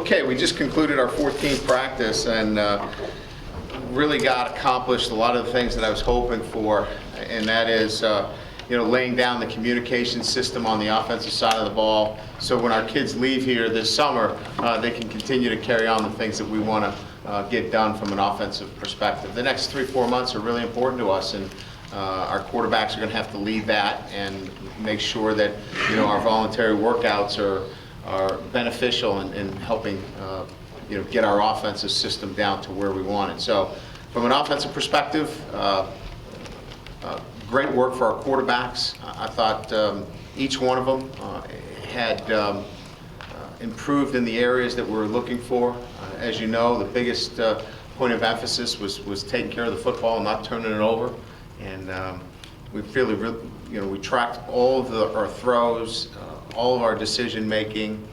Okay, we just concluded our 14th practice and really got accomplished a lot of the things that I was hoping for, and that is laying down the communication system on the offensive side of the ball, so when our kids leave here this summer, they can continue to carry on the things that we want to get done from an offensive perspective. The next 3-4 months are really important to us, and our quarterbacks are going to have to lead that and make sure that our voluntary workouts are beneficial in helping get our offensive system down to where we want it. So from an offensive perspective, great work for our quarterbacks. I thought each one of them had improved in the areas that we were looking for. As you know, the biggest point of emphasis was taking care of the football and not turning it over. And we we tracked all of our throws, all of our decision making,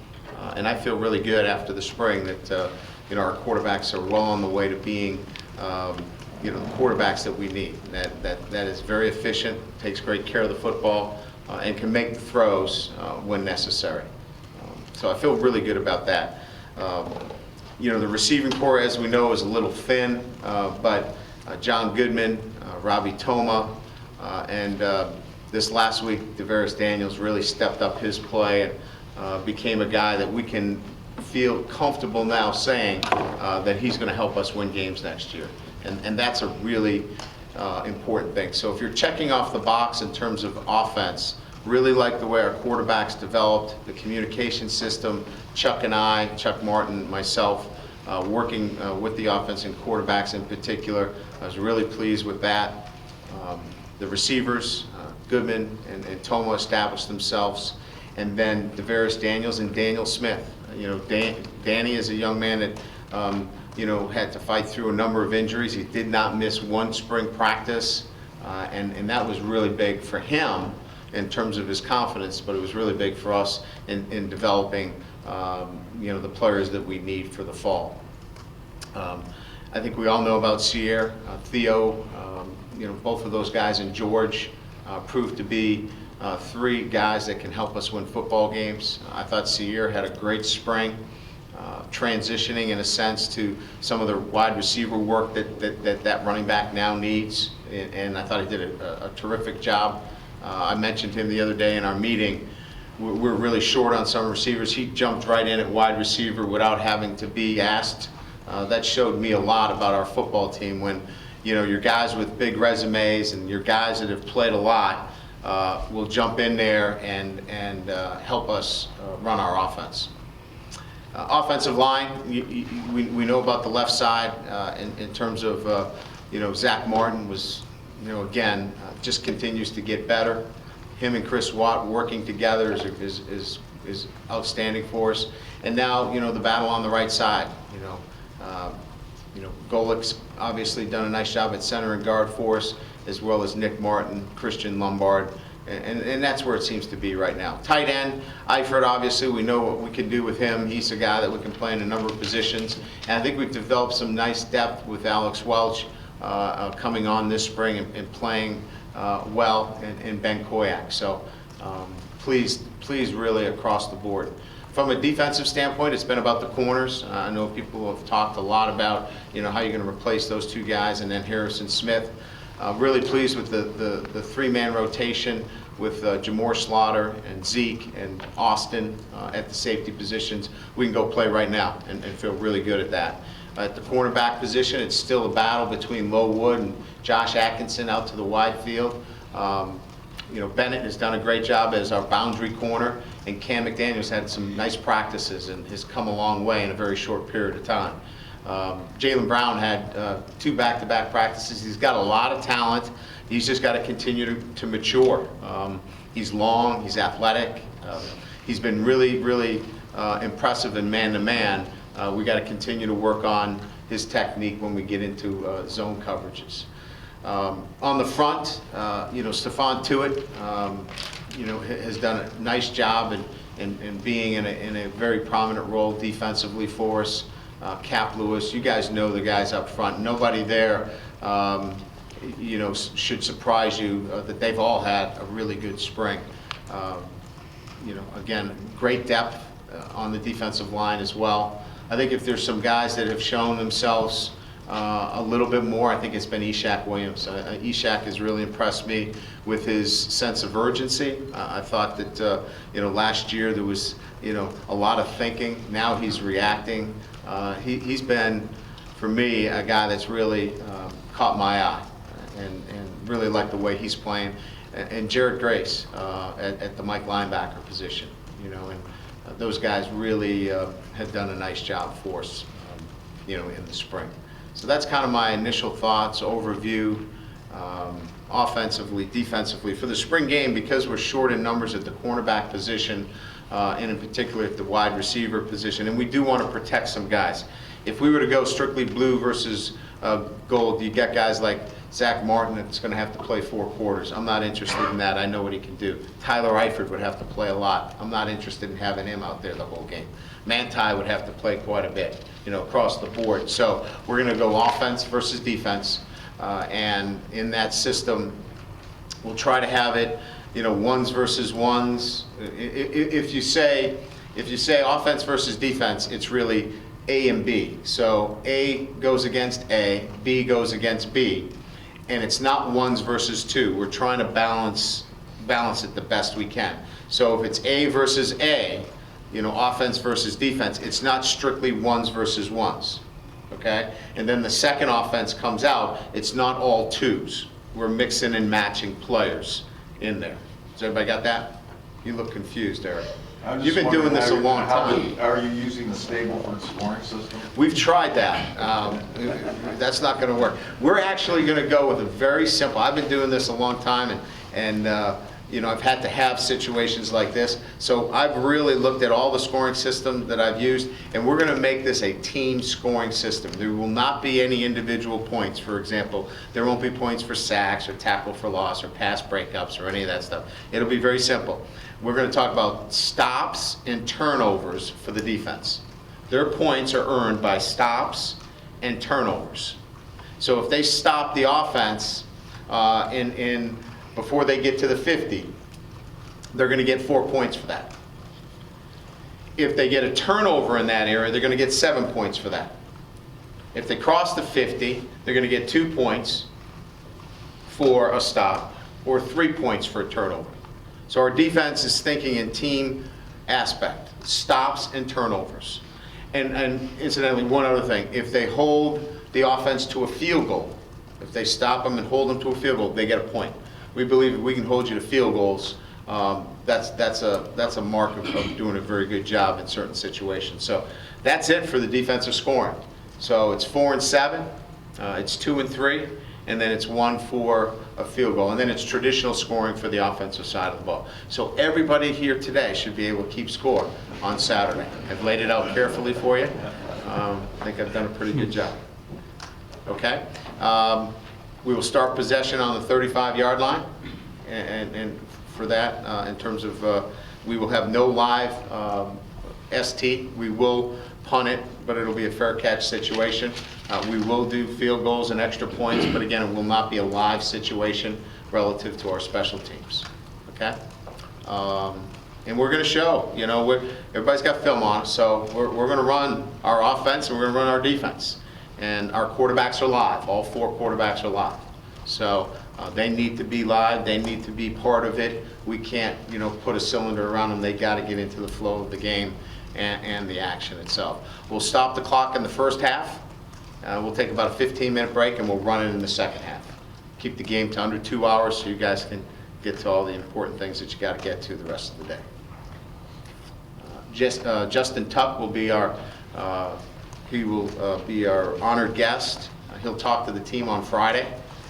and I feel really good after the spring that our quarterbacks are well on the way to being the quarterbacks that we need. That is very efficient, takes great care of the football, and can make the throws when necessary. So I feel really good about that. The receiving core, as we know, is a little thin, but John Goodman, Robbie Toma, and this last week, Devarius Daniels really stepped up his play and became a guy that we can feel comfortable now saying that he's going to help us win games next year. And that's a really important thing. So if you're checking off the box in terms of offense, really like the way our quarterbacks developed, the communication system, Chuck Martin, myself, working with the offense and quarterbacks in particular. I was really pleased with that. The receivers, Goodman and Toma, established themselves, and then Devarius Daniels and Daniel Smith. Danny is a young man that had to fight through a number of injuries. He did not miss one spring practice, and that was really big for him in terms of his confidence, but it was really big for us in developing the players that we need for the fall. I think we all know about Sierre, Theo, both of those guys, and George proved to be three guys that can help us win football games. I thought Sierre had a great spring, transitioning in a sense to some of the wide receiver work that running back now needs, and I thought he did a terrific job. I mentioned him the other day in our meeting. We're really short on some receivers. He jumped right in at wide receiver without having to be asked. That showed me a lot about our football team when your guys with big resumes and your guys that have played a lot will jump in there and help us run our offense. Offensive line, we know about the left side in terms of Zach Martin was again just continues to get better. Him and Chris Watt working together is outstanding for us. And now the battle on the right side. Golik's obviously done a nice job at center and guard for us, as well as Nick Martin, Christian Lombard, and that's where it seems to be right now. Tight end, Eifert, obviously we know what we can do with him. He's a guy that we can play in a number of positions, and I think we've developed some nice depth with Alex Welch coming on this spring and playing well, and Ben Koyak. So pleased really across the board. From a defensive standpoint, it's been about the corners. I know people have talked a lot about how you're going to replace those two guys, and then Harrison Smith. Really pleased with the three-man rotation with Jamor Slaughter and Zeke and Austin at the safety positions. We can go play right now and feel really good at that. At the cornerback position, it's still a battle between Low Wood and Josh Atkinson out to the wide field. Bennett has done a great job as our boundary corner, and Cam McDaniels had some nice practices and has come a long way in a very short period of time. Jalen Brown had 2 back-to-back practices. He's got a lot of talent. He's just got to continue to mature. He's long, he's athletic. He's been really impressive in man-to-man. We got to continue to work on his technique when we get into zone coverages. On the front, Stephon Tuitt, has done a nice job in being in a very prominent role defensively for us. Cap Lewis, you guys know the guys up front. Nobody there, should surprise you that they've all had a really good spring. Again, great depth on the defensive line as well. I think if there's some guys that have shown themselves a little bit more, I think it's been Ishak Williams. Ishak has really impressed me with his sense of urgency. I thought that last year there was a lot of thinking. Now he's reacting. He's been, for me, a guy that's really caught my eye, and really like the way he's playing. And Jared Grace at the Mike linebacker position, and those guys really have done a nice job for us, in the spring. So that's kind of my initial thoughts, overview, offensively, defensively. For the spring game, because we're short in numbers at the cornerback position, and in particular at the wide receiver position, and we do want to protect some guys. If we were to go strictly blue versus gold, you get guys like Zach Martin that's going to have to play 4 quarters. I'm not interested in that. I know what he can do. Tyler Eifert would have to play a lot. I'm not interested in having him out there the whole game. Manti would have to play quite a bit, across the board. So we're going to go offense versus defense, and in that system, we'll try to have it, ones versus ones. If you say offense versus defense, it's really A and B. So A goes against A, B goes against B. And it's not ones versus two. We're trying to balance it the best we can. So if it's A versus A, offense versus defense, it's not strictly ones versus ones, okay? And then the second offense comes out, it's not all twos. We're mixing and matching players in there. Has everybody got that? You look confused, Eric. You've been doing this a long time. Are you using the Stableford scoring system? We've tried that. That's not going to work. We're actually going to go with a very simple. I've been doing this a long time, and I've had to have situations like this. So I've really looked at all the scoring systems that I've used, and we're going to make this a team scoring system. There will not be any individual points. For example, there won't be points for sacks or tackle for loss or pass breakups or any of that stuff. It'll be very simple. We're going to talk about stops and turnovers for the defense. Their points are earned by stops and turnovers. So if they stop the offense before they get to the 50, they're going to get 4 points for that. If they get a turnover in that area, they're going to get 7 points for that. If they cross the 50, they're going to get 2 points for a stop or 3 points for a turnover. So our defense is thinking in team aspect, stops and turnovers. And incidentally, one other thing, if they hold the offense to a field goal, if they stop them and hold them to a field goal, they get a point. We believe if we can hold you to field goals, that's a mark of doing a very good job in certain situations. So that's it for the defensive scoring. So it's 4 and 7, it's 2 and 3, and then it's 1 for a field goal, and then it's traditional scoring for the offensive side of the ball. So everybody here today should be able to keep score on Saturday. I've laid it out carefully for you. I think I've done a pretty good job. Okay? We will start possession on the 35-yard line, and for that, in terms of, we will have no live ST. We will punt it, but it'll be a fair catch situation. We will do field goals and extra points, but again, it will not be a live situation relative to our special teams. Okay? And we're going to show, everybody's got film on us, so we're going to run our offense and we're going to run our defense. And our quarterbacks are live. All 4 quarterbacks are live. So they need to be live. They need to be part of it. We can't, put a cylinder around them. They got to get into the flow of the game and the action itself. We'll stop the clock in the first half. We'll take about a 15-minute break, and we'll run it in the second half. Keep the game to under 2 hours so you guys can get to all the important things that you got to get to the rest of the day. Justin Tuck will be our honored guest. He'll talk to the team on Friday.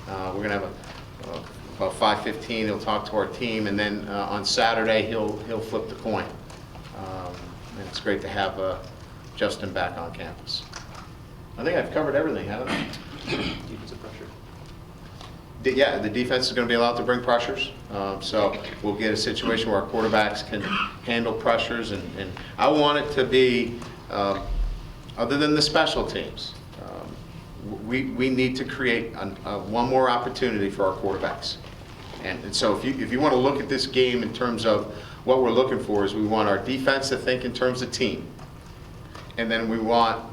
We're going to have about 5:15. He'll talk to our team, and then on Saturday he'll flip the coin. And it's great to have Justin back on campus. I think I've covered everything, haven't I? Defensive pressure. Yeah, the defense is going to be allowed to bring pressures. So we'll get a situation where our quarterbacks can handle pressures, and I want it to be, other than the special teams, we need to create one more opportunity for our quarterbacks. And so if you want to look at this game in terms of what we're looking for, is we want our defense to think in terms of team. and then we want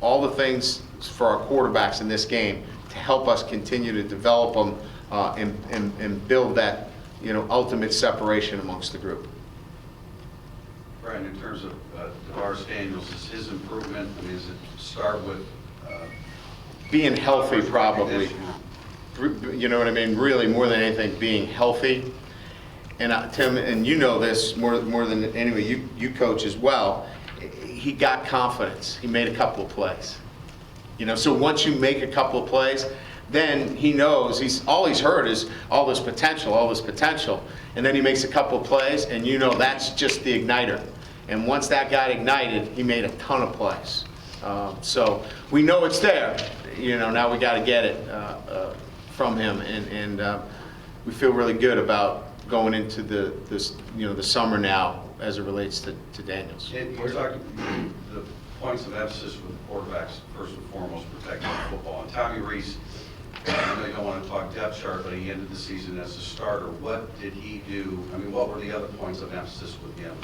all the things for our quarterbacks in this game to help us continue to develop them and build that, ultimate separation amongst the group. Brian, in terms of DeVaris Daniels, is his improvement, I mean, does it start with Being healthy, first probably. recognition? You know what I mean? Really, more than anything, being healthy. And Tim, and you know this more than anyway, you coach as well. He got confidence. He made a couple of plays. So once you make a couple of plays, then he knows all he's heard is all this potential, and then he makes a couple of plays, and that's just the igniter. And once that got ignited, he made a ton of plays. So we know it's there. Now we got to get it from him, and we feel really good about going into the summer now as it relates to Daniels. And you're talking the points of emphasis with the quarterbacks, first and foremost, protecting the football. And Tommy Reese, I know you don't want to talk depth chart, but he ended the season as a starter. What did he do? I mean, what were the other points of emphasis with him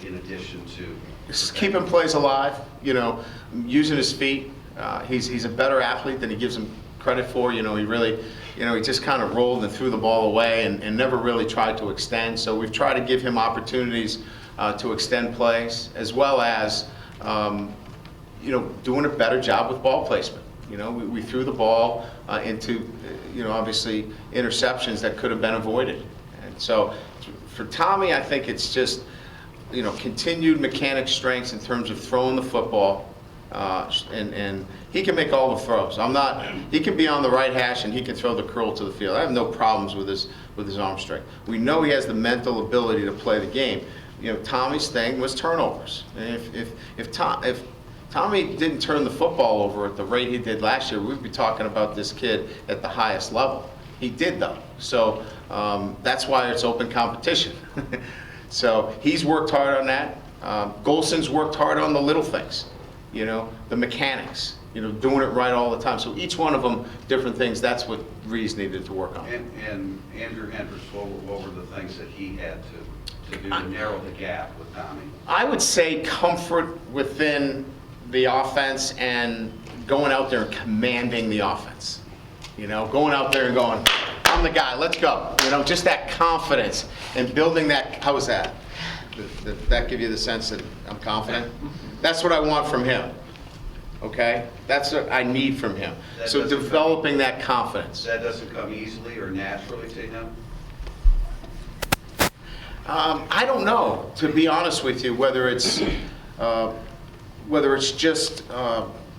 in addition to? Just keeping plays alive, using his feet. He's a better athlete than he gives him credit for. He really, he just kind of rolled and threw the ball away and never really tried to extend. So we've tried to give him opportunities to extend plays, as well as, doing a better job with ball placement. We threw the ball into, obviously interceptions that could have been avoided. And so for Tommy, I think it's just, continued mechanic strengths in terms of throwing the football, and he can make all the throws. He can be on the right hash and he can throw the curl to the field. I have no problems with his arm strength. We know he has the mental ability to play the game. Tommy's thing was turnovers. And if Tommy didn't turn the football over at the rate he did last year, we'd be talking about this kid at the highest level. He did, though. So that's why it's open competition. So he's worked hard on that. Golson's worked hard on the little things, the mechanics, doing it right all the time. So each one of them, different things. That's what Reese needed to work on. And Andrew Hendricks, what were the things that he had to do to narrow the gap with Tommy? I would say comfort within the offense and going out there and commanding the offense. Going out there and going, I'm the guy, let's go. Just that confidence and building that. How was that? Did that give you the sense that I'm confident? That's what I want from him. Okay? That's what I need from him. So developing that confidence. That doesn't come easily or naturally to him? I don't know, to be honest with you, whether it's just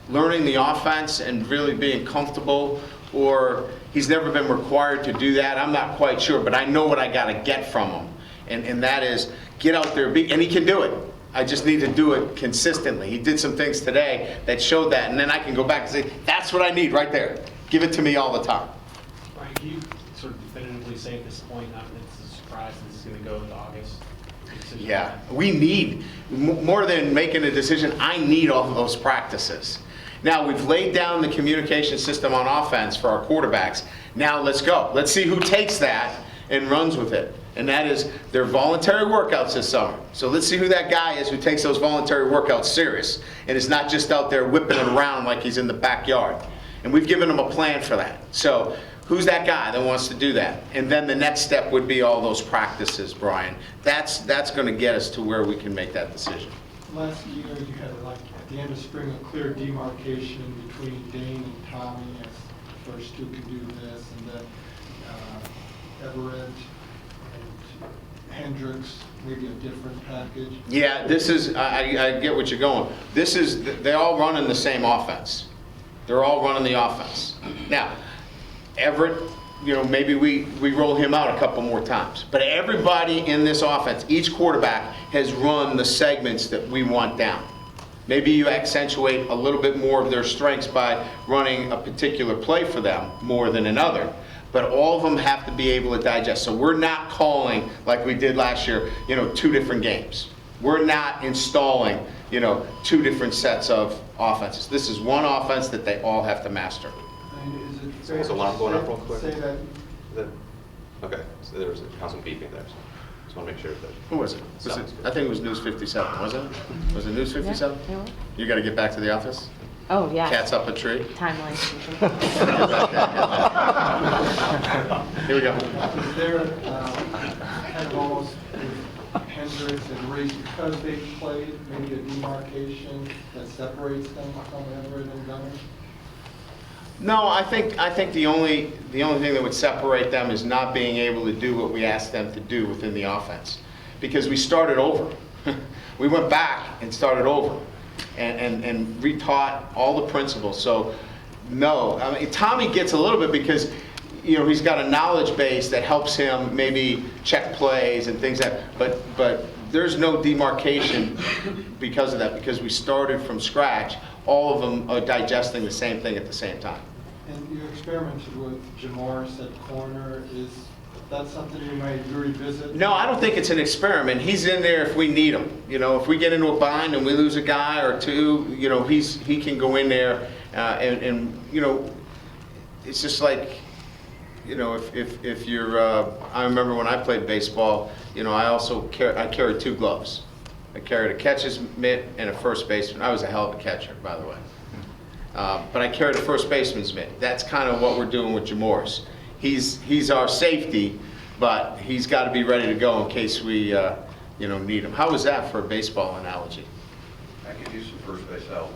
learning the offense and really being comfortable, or he's never been required to do that. I'm not quite sure, but I know what I got to get from him, and that is get out there, and he can do it. I just need to do it consistently. He did some things today that showed that, and then I can go back and say, that's what I need right there. Give it to me all the time. Brian, can you sort of definitively say at this point, not that it's a surprise, this is going to go into August? Yeah, we need, more than making a decision, I need all of those practices. Now, we've laid down the communication system on offense for our quarterbacks. Now, let's go. Let's see who takes that and runs with it. And that is their voluntary workouts this summer. So let's see who that guy is who takes those voluntary workouts serious and is not just out there whipping it around like he's in the backyard. And we've given him a plan for that. So who's that guy that wants to do that? And then the next step would be all those practices, Brian. That's going to get us to where we can make that decision. Last year, you had, like, at the end of spring, a clear demarcation between Dane and Tommy as the first two could do this, and then Everett and Hendricks, maybe a different package. Yeah, this is, I get what you're going. They all run in the same offense. They're all running the offense. Now, Everett, maybe we roll him out a couple more times. But everybody in this offense, each quarterback has run the segments that we want down. Maybe you accentuate a little bit more of their strengths by running a particular play for them more than another. But all of them have to be able to digest. So we're not calling, like we did last year, 2 different games. We're not installing, 2 different sets of offenses. This is one offense that they all have to master. And is it fair So one going up real quick? say that Okay, so there was a constant beeping there. So Just want to make sure that. Who was it? I think it was News 57, wasn't it? Was it News 57? Yeah, it was. You got to get back to the office? Oh, yeah. Cat's up a tree? Timeline. Here we go. Is there kind of almost with Hendricks and Reese, because they played, maybe a demarcation that separates them from Everett and Gunner? No, I think the only thing that would separate them is not being able to do what we asked them to do within the offense. Because we started over. We went back and started over and retaught all the principles. So, no, I mean, Tommy gets a little bit because, you know, he's got a knowledge base that helps him maybe check plays and things but there's no demarcation because of that, because we started from scratch. All of them are digesting the same thing at the same time. And you experimented with Jamoris at corner. Is that something you might revisit? No, I don't think it's an experiment. He's in there if we need him. You know, if we get into a bind and we lose a guy or two, you know, he can go in there and you know, it's just like, you know, if you're, I remember when I played baseball, you know, I carried 2 gloves. I carried a catcher's mitt and a first baseman. I was a hell of a catcher, by the way. But I carried a first baseman's mitt. That's kind of what we're doing with Jamoris. He's our safety, but he's got to be ready to go in case we, you know, need him. How was that for a baseball analogy? I could use some first base help.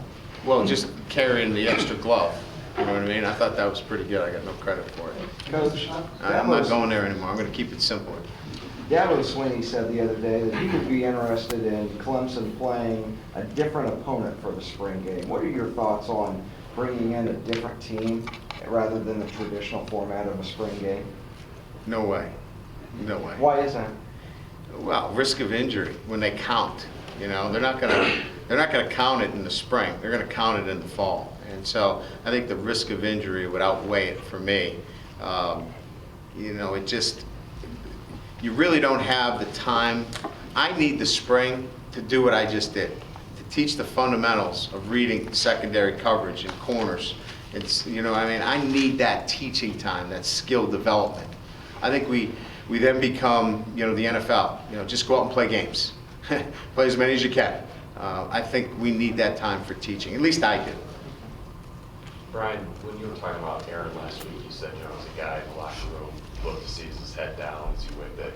Well, just carrying the extra glove. You know what I mean? I thought that was pretty good. I got no credit for it. Coach, I'm not going there anymore. I'm going to keep it simple. Dabo Swinney said the other day that he would be interested in Clemson playing a different opponent for the spring game. What are your thoughts on bringing in a different team rather than the traditional format of a spring game? No way. No way. Why is that? Well, risk of injury when they count. You know, they're not gonna count it in the spring. They're gonna count it in the fall. And so I think the risk of injury would outweigh it for me. You know, you really don't have the time. I need the spring to do what I just did, to teach the fundamentals of reading secondary coverage and corners. It's, you know, I mean, I need that teaching time, that skill development. I think we then become, you know, the NFL. You know, just go out and play games. Play as many as you can. I think we need that time for teaching. At least I do. Brian, when you were talking about Aaron last week, you said, you know, as a guy in the locker room, looked to see his head down as you went there.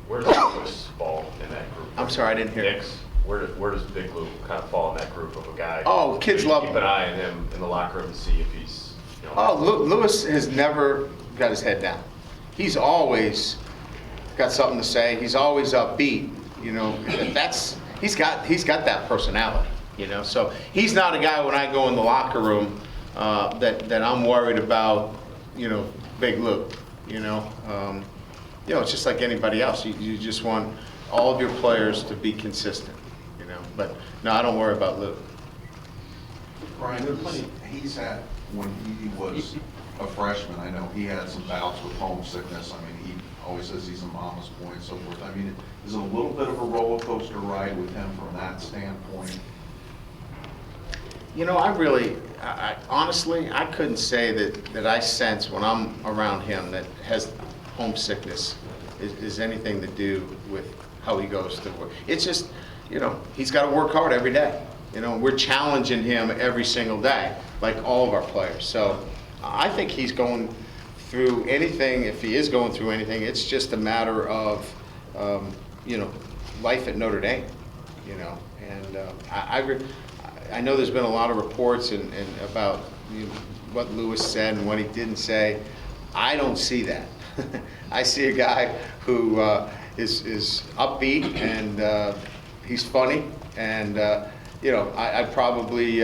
Where does Lewis fall in that group? I'm sorry, I didn't hear. Knicks, where does Big Lou kind of fall in that group of a guy? Oh, kids You love keep him. an eye on him in the locker room to see if he's, you know. Oh, Lewis has never got his head down. He's always got something to say. He's always upbeat. You know, he's got that personality. You know, so he's not a guy when I go in the locker room that I'm worried about. You know, Big Lou. You know, it's just like anybody else. You just want all of your players to be consistent. You know, but no, I don't worry about Lou. Brian, he's had, when he was a freshman, I know he had some bouts with homesickness. I mean, he always says he's a mama's boy and so forth. I mean, is it a little bit of a roller coaster ride with him from that standpoint? You know, I honestly, I couldn't say that I sense when I'm around him that has homesickness is anything to do with how he goes to work. It's just, you know, he's got to work hard every day. You know, we're challenging him every single day, like all of our players. So I think he's going through anything. If he is going through anything, it's just a matter of, you know, life at Notre Dame. You know, and I know there's been a lot of reports and about what Lewis said and what he didn't say. I don't see that. I see a guy who is upbeat and he's funny, and you know, I'd probably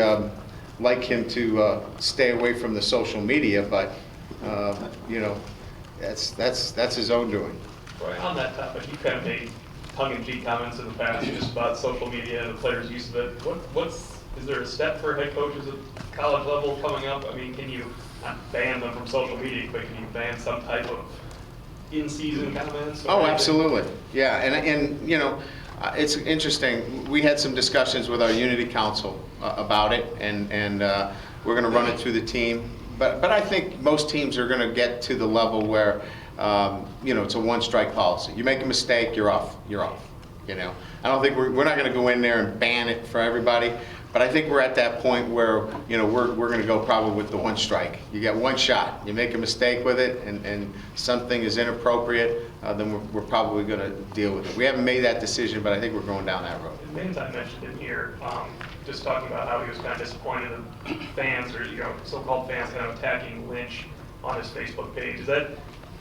like him to stay away from the social media, but you know, that's his own doing. On that topic, you kind of made tongue-in-cheek comments in the past just about social media and the players' use of it. Is there a step for head coaches at college level coming up? I mean, can you not ban them from social media, but can you ban some type of in-season comments? Oh, absolutely. Yeah, and you know, it's interesting. We had some discussions with our Unity Council about it, and we're going to run it through the team. But I think most teams are going to get to the level where it's a one-strike policy. You make a mistake, you're off, you know. I don't think we're not gonna go in there and ban it for everybody, but I think we're at that point where, we're gonna go probably with the one strike. You get one shot, you make a mistake with it, and something is inappropriate, then we're probably gonna deal with it. We haven't made that decision, but I think we're going down that road. Things I mentioned in here, just talking about how he was kind of disappointed in fans or, so-called fans kind of attacking Lynch on his Facebook page. Is that,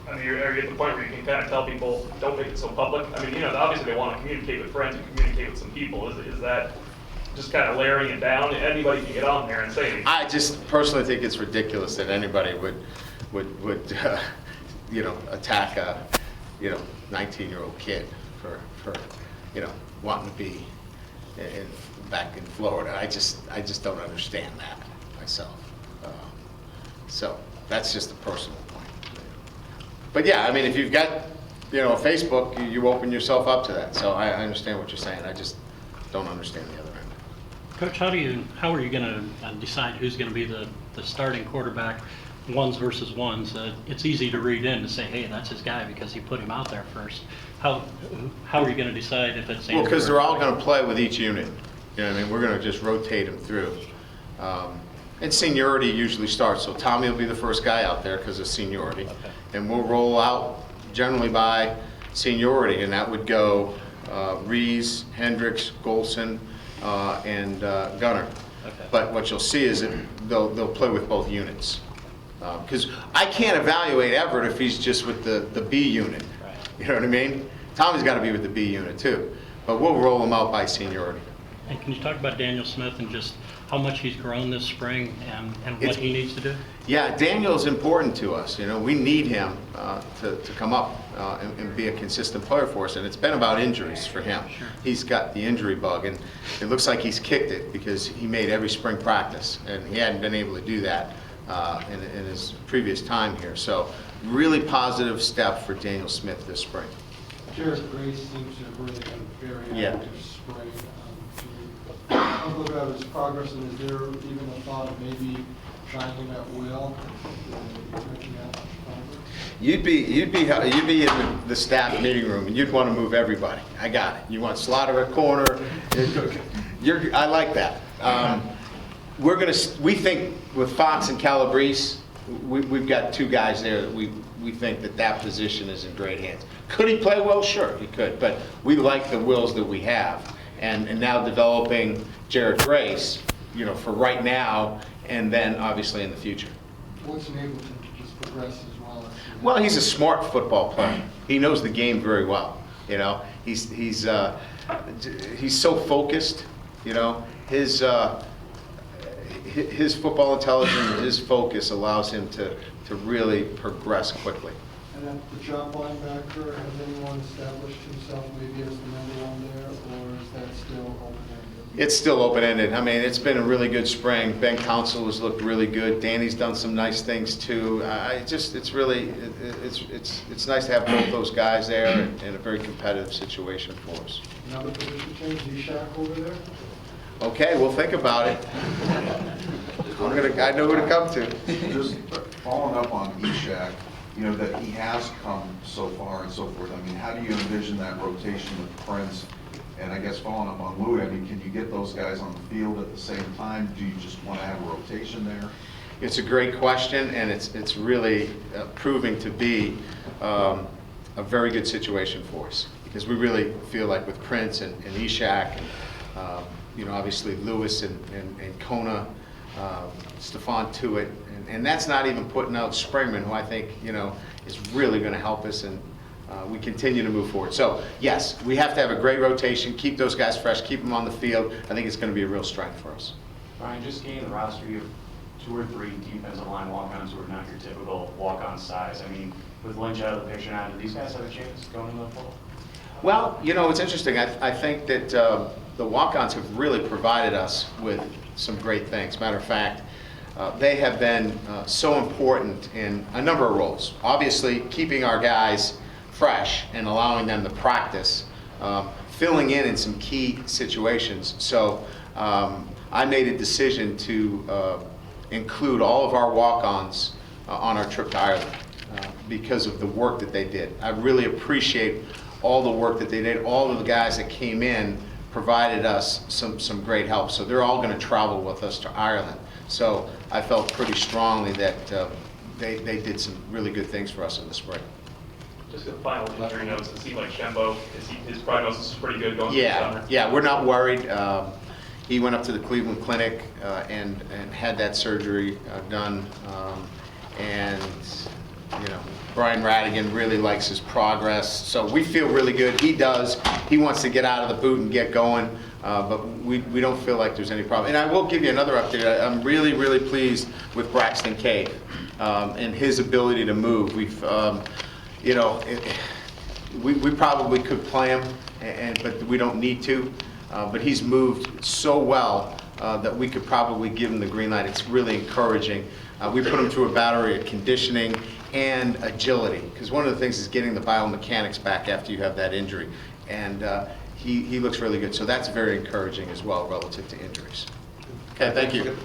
are you at the point where you can kind of tell people, don't make it so public? I mean, obviously they want to communicate with friends and communicate with some people. Is that just kind of layering it down? Anybody can get on there and say anything. I just personally think it's ridiculous that anybody would attack a 19-year-old kid for wanting to be back in Florida. I just don't understand that myself. So that's just a personal point. But yeah, I mean, if you've got Facebook, you open yourself up to that. So I understand what you're saying. I just don't understand the other end. Coach, how are you going to decide who's going to be the starting quarterback, ones versus ones? It's easy to read in to say, hey, that's his guy because he put him out there first. How are you going to decide if it's Well, because they're all going to play with each unit. You know what I mean? We're going to just rotate them through. And seniority usually starts. So Tommy will be the first guy out there because of seniority. Okay. And we'll roll out generally by seniority, and that would go Rees, Hendricks, Golson, and Gunner. Okay. But what you'll see is that they'll play with both units. Because I can't evaluate Everett if he's just with the B unit. Right. You know what I mean? Tommy's got to be with the B unit too. But we'll roll them out by seniority. And can you talk about Daniel Smith and just how much he's grown this spring and what he needs to do? Yeah, Daniel's important to us. We need him to come up and be a consistent player for us. And it's been about injuries for him. Sure. He's got the injury bug, and it looks like he's kicked it because he made every spring practice, and he hadn't been able to do that in his previous time here. So really positive step for Daniel Smith this spring. Jared Grace seems to have really been very Yeah. active spring. Can you look at his progress, and is there even a thought of maybe trying him at will? You'd be in the staff meeting room, and you'd want to move everybody. I got it. You want Slaughter at corner. I like that. We think with Fox and Calabrese, we've got two guys there that we think that position is in great hands. Could he play well? Sure, he could. But we like the wills that we have. And now developing Jared Grace, for right now, and then obviously in the future. What's enabled him to just progress as well? Well, he's a smart football player. He knows the game very well. He's so focused. His football intelligence and his focus allows him to really progress quickly. And at the drop linebacker, has anyone established himself maybe as the number one there, or is that still open-ended? It's still open-ended. I mean, it's been a really good spring. Ben Council has looked really good. Danny's done some nice things too. It's nice to have both those guys there in a very competitive situation for us. Another position change, Eshak over there? Okay, we'll think about it. I know who to come to. Just following up on Eshak, that he has come so far and so forth. I mean, how do you envision that rotation with Prince? And I guess following up on Louis, I mean, can you get those guys on the field at the same time? Do you just want to have a rotation there? It's a great question, and it's really proving to be a very good situation for us, because we really feel like with Prince and Eshak, and obviously Lewis and Kona, Stephon Tuitt, and that's not even putting out Springman, who I think is really going to help us, and we continue to move forward. So yes, we have to have a great rotation, keep those guys fresh, keep them on the field. I think it's going to be a real strength for us. Brian, just getting the roster, you have 2 or 3 defensive line walk-ons who are not your typical walk-on size. I mean, with Lynch out of the picture now, do these guys have a chance going in the fall? Well, it's interesting. I think that the walk-ons have really provided us with some great things. Matter of fact, they have been so important in a number of roles. Obviously, keeping our guys fresh and allowing them to practice, filling in some key situations. So I made a decision to include all of our walk-ons on our trip to Ireland. because of the work that they did. I really appreciate all the work that they did. All of the guys that came in provided us some great help. So they're all going to travel with us to Ireland. So I felt pretty strongly that they did some really good things for us in the spring. Just the final injury notes, it seemed like Shambo, his prognosis is pretty good going through the summer. Yeah, we're not worried. He went up to the Cleveland Clinic and had that surgery done. And, you know, Brian Radigan really likes his progress. So we feel really good. He does. He wants to get out of the boot and get going. But we don't feel like there's any problem. And I will give you another update. I'm really, really pleased with Braxton Cave and his ability to move. We've, you know, we probably could play him, but we don't need to. But he's moved so well that we could probably give him the green light. It's really encouraging. We put him through a battery of conditioning and agility, because one of the things is getting the biomechanics back after you have that injury. And he looks really good. So that's very encouraging as well relative to injuries. Okay, thank you.